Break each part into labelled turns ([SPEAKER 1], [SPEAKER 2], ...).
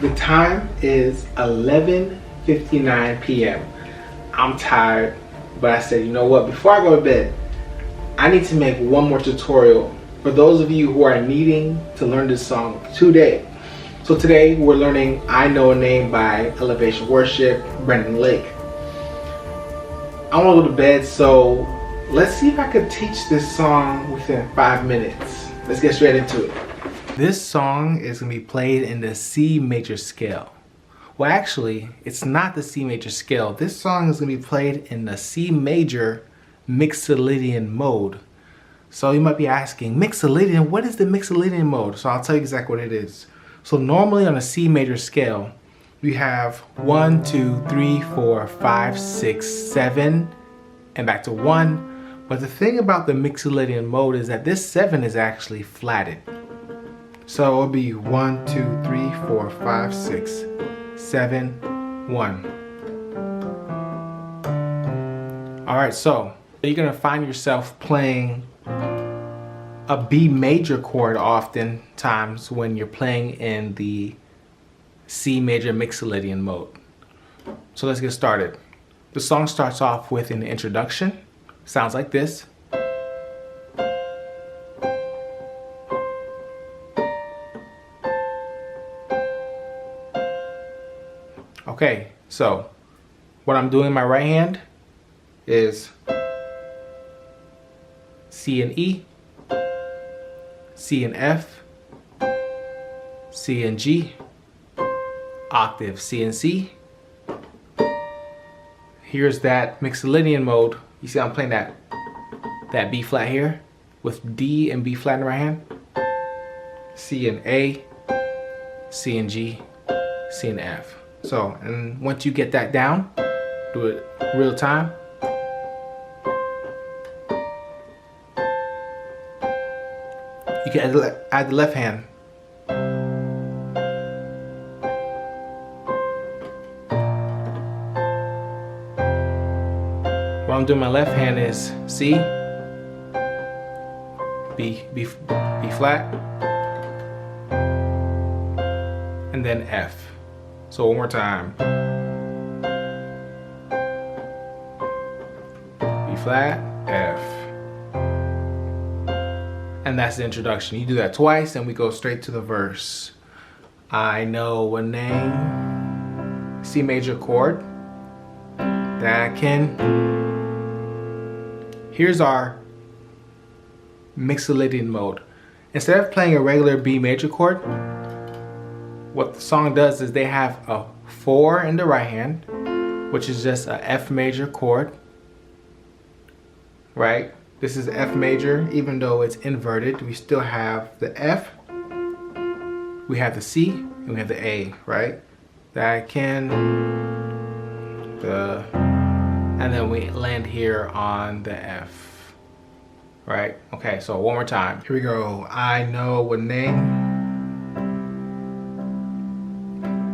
[SPEAKER 1] The time is 11:59 p.m. I'm tired, but I said, you know what, before I go to bed, I need to make one more tutorial for those of you who are needing to learn this song today. So today we're learning I Know a Name by Elevation Worship, Brendan Lake. I want to go to bed, so let's see if I could teach this song within 5 minutes. Let's get straight into it. This song is going to be played in the C major scale. Well, actually, it's not the C major scale. This song is going to be played in the C major Mixolydian mode. So you might be asking, Mixolydian, what is the Mixolydian mode? So I'll tell you exactly what it is. So normally on a C major scale, we have 1, 2, 3, 4, 5, 6, 7, and back to 1. But the thing about the Mixolydian mode is that this 7 is actually flatted. So it'll be 1, 2, 3, 4, 5, 6, 7, 1. Alright, so you're going to find yourself playing a B major chord oftentimes when you're playing in the C major Mixolydian mode. So let's get started. The song starts off with an introduction. Sounds like this. Okay, so what I'm doing in my right hand is C and E, C and F, C and G, octave C and C. Here's that Mixolydian mode. You see I'm playing that B flat here with D and B flat in the right hand. C and A, C and G, C and F. So, and once you get that down, do it real time. You can add the left hand. What I'm doing my left hand is C, B flat, and then F. So one more time. B flat, F. And that's the introduction. You do that twice and we go straight to the verse. I know a name, C major chord, that can. Here's our Mixolydian mode. Instead of playing a regular B major chord, what the song does is they have a 4 in the right hand, which is just a F major chord, right? This is F major, even though it's inverted, we still have the F, we have the C, and we have the A, right? That can, and then we land here on the F, right? Okay, so one more time. Here we go. I know a name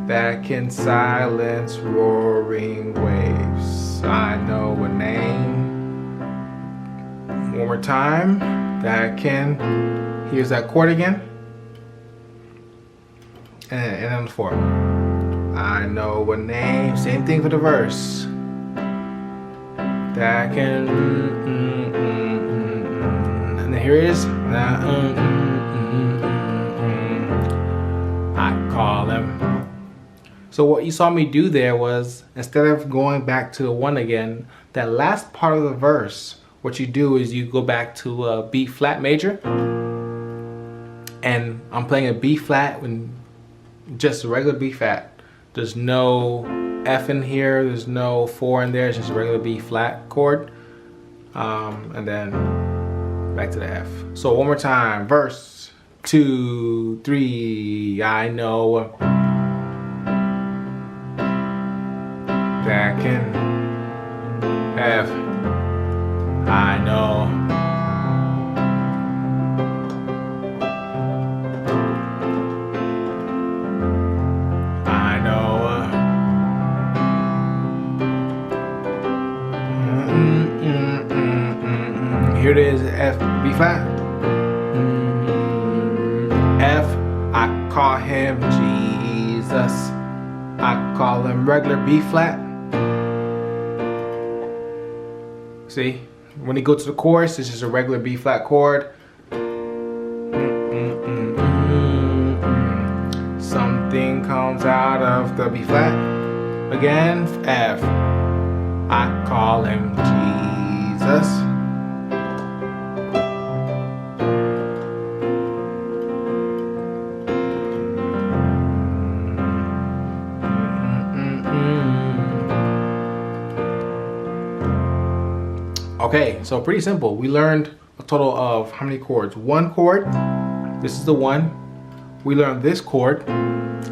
[SPEAKER 1] that can silence roaring waves. I know a name. One more time. That can. Here's that chord again. And on the 4. I know a name. Same thing for the verse. That can. And then here it is. I call him. So what you saw me do there was, instead of going back to the 1 again, that last part of the verse, what you do is you go back to a B flat major, and I'm playing a B flat when just a regular B flat. There's no F in here, there's no 4 in there, it's just a regular B flat chord, and then back to the F. So one more time, verse 2, 3, I know that can F, I know. I know. Here it is, F, B flat. F, I call him Jesus. Jesus. I call him regular B flat. See, when you go to the chorus, it's just a regular B flat chord. Something comes out of the B flat. Again, F. I call him Jesus. Okay, so pretty simple. We learned a total of how many chords? One chord. This is the one. We learned this chord.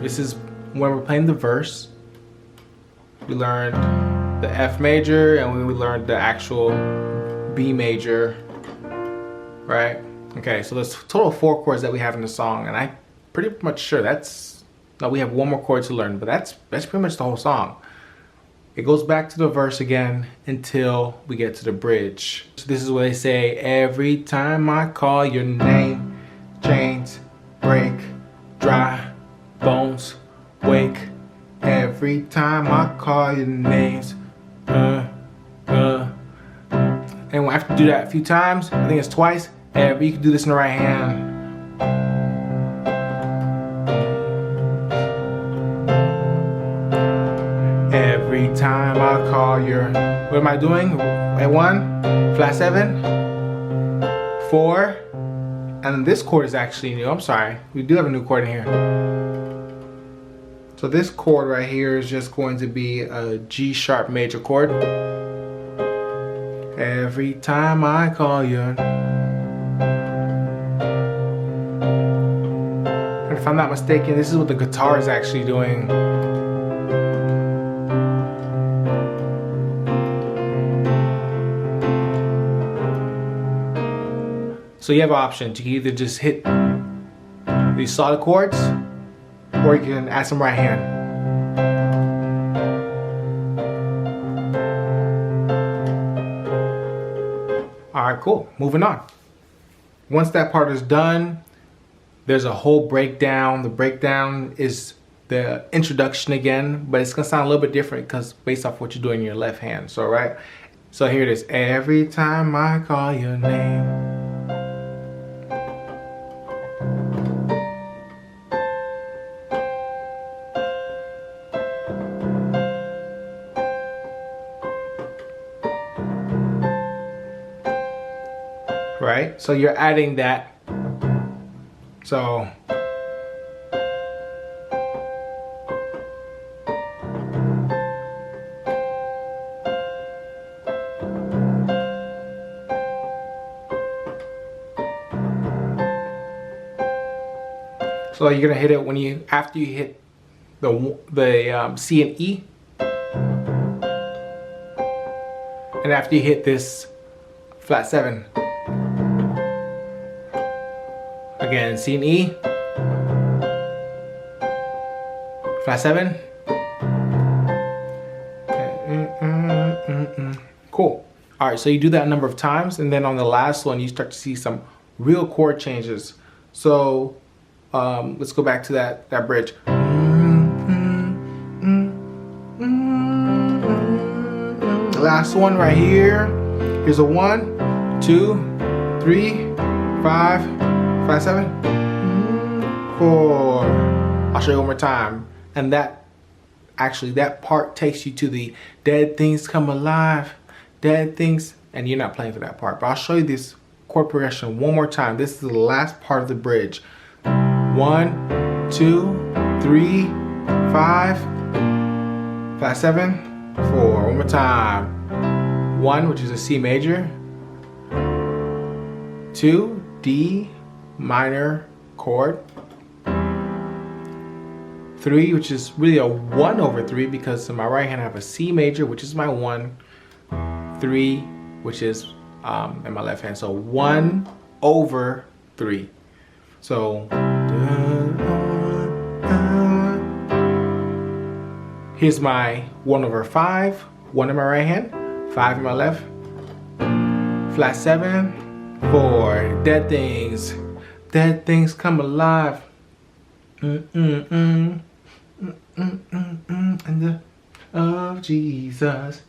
[SPEAKER 1] This is when we're playing the verse. We learned the F major, and we learned the actual B major, right? Okay, so there's a total of 4 chords that we have in the song, and I'm pretty much sure we have one more chord to learn, but that's pretty much the whole song. It goes back to the verse again until we get to the bridge. So this is where they say, every time I call your name, chains break, dry bones wake. Every time I call your names, And I have to do that a few times. I think it's twice. You can do this in the right hand. Every time I call your, what am I doing? At 1, flat 7, 4, and this chord is actually new. I'm sorry, we do have a new chord in here. So this chord right here is just going to be a G sharp major chord. Every time I call you. And if I'm not mistaken, this is what the guitar is actually doing. So you have options. You can either just hit these solid chords, or you can add some right hand. Alright, cool. Moving on. Once that part is done, there's a whole breakdown. The breakdown is the introduction again, but it's going to sound a little bit different because based off what you're doing in your left hand. So, right? So here it is. Every time I call your name. Right? So you're adding that. So you're gonna hit it when after you hit the C and E, and after you hit this flat 7. Again, C and E, flat 7. Cool. All right, so you do that a number of times, and then on the last one, you start to see some real chord changes. So let's go back to that bridge. The last one right here. Here's a 1, 2, 3, 5. 5, 7, 4. I'll show you one more time. And that part takes you to the dead things come alive, dead things, and you're not playing for that part. But I'll show you this chord progression one more time. This is the last part of the bridge. 1, 2, 3, 5, 5, 7, 4. One more time. 1, which is a C major. 2, D minor chord. 3, which is really a 1 over 3 because in my right hand I have a C major, which is my 1. 3, which is in my left hand. So 1 over 3. So here's my 1 over 5. 1 in my right hand, 5 in my left. Flat 7, 4. Dead things. Dead things come alive. In the of Jesus.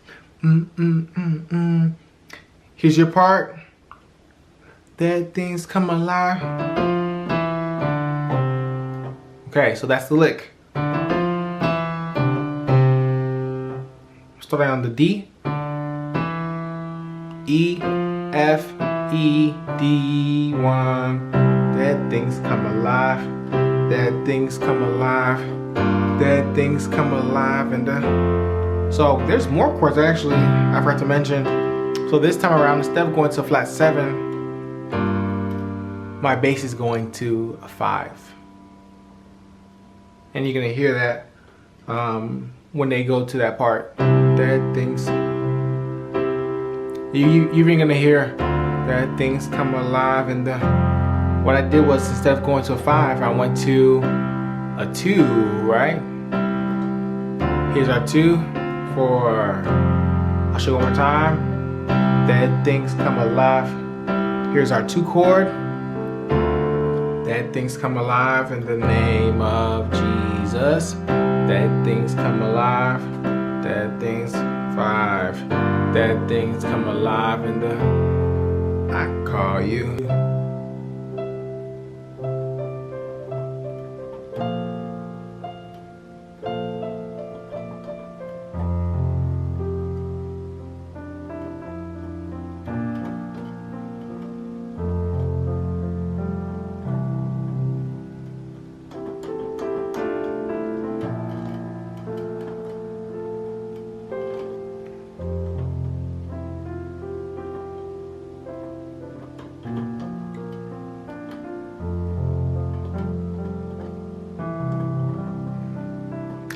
[SPEAKER 1] Here's your part. Dead things come alive. Okay, so that's the lick. Starting on the D. E, F, E, D, 1. Dead things come alive. Dead things come alive. Dead things come alive. And so there's more chords actually I forgot to mention. So this time around, instead of going to a flat 7, my bass is going to a 5. And you're gonna hear that when they go to that part. Dead things. You're even gonna hear that things come alive. And what I did was, instead of going to a 5, I went to a 2, right? Here's our 2 for, I'll show you one more time. Dead things come alive. Here's our 2 chord. Dead things come alive in the name of Jesus. Dead things come alive. Dead things, 5. Dead things come alive in the I call you.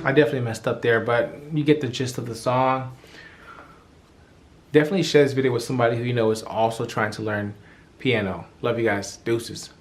[SPEAKER 1] I definitely messed up there, but you get the gist of the song. Definitely share this video with somebody who you know is also trying to learn piano. Love you guys. Deuces.